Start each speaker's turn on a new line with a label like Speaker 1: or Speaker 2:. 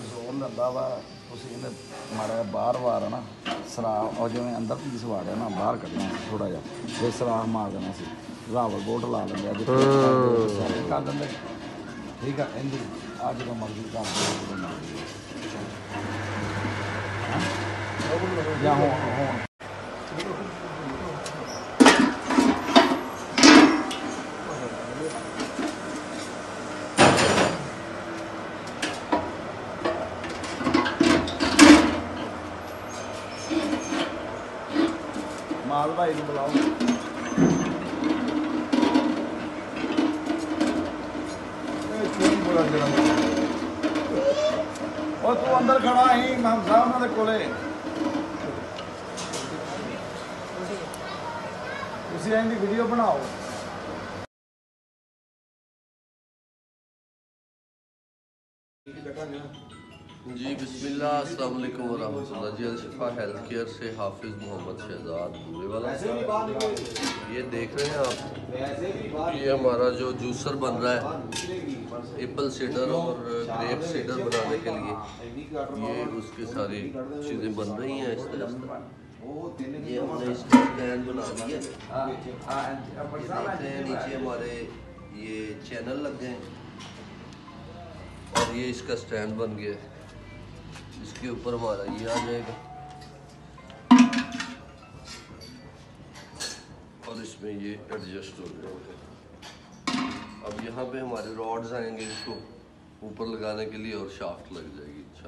Speaker 1: जोर लंदा वा माड़ा बार वार है ना सराख और जिमें अंदर पीस वाड़िया ना बाहर कढ़ना थोड़ा जा फिर सराख मार देना सी रावल बोट ला लेंगे कर देंगे ठीक है इंज आ जो मर्जी कर या हो माल भाई को बुलाओ और तू अंदर खड़ा ही हम साहब ना कोले उसी आइंदी वीडियो बनाओ
Speaker 2: जी बिस्मिल्लाह अस्सलाम वालेकुम वरहमतुल्लाह जी। अल-शिफा हेल्थ केयर से हाफिज़ मोहम्मद शहजाद बुरे वाला। ये देख रहे हैं आप, ये हमारा जो जूसर बन रहा है एप्पल सीडर और ग्रेप सीडर बनाने के लिए, ये उसकी सारी चीज़ें बन रही हैं इस तरह से। ये हमने इसका स्टैंड बना दिया, नीचे हमारे ये चैनल लग गए और ये इसका स्टैंड बन गया। इसके ऊपर हमारा ये आ जाएगा और इसमें ये एडजस्ट हो जाएगा। अब यहाँ पे हमारे रॉड्स आएंगे इसको ऊपर लगाने के लिए और शाफ्ट लग जाएगी। अच्छा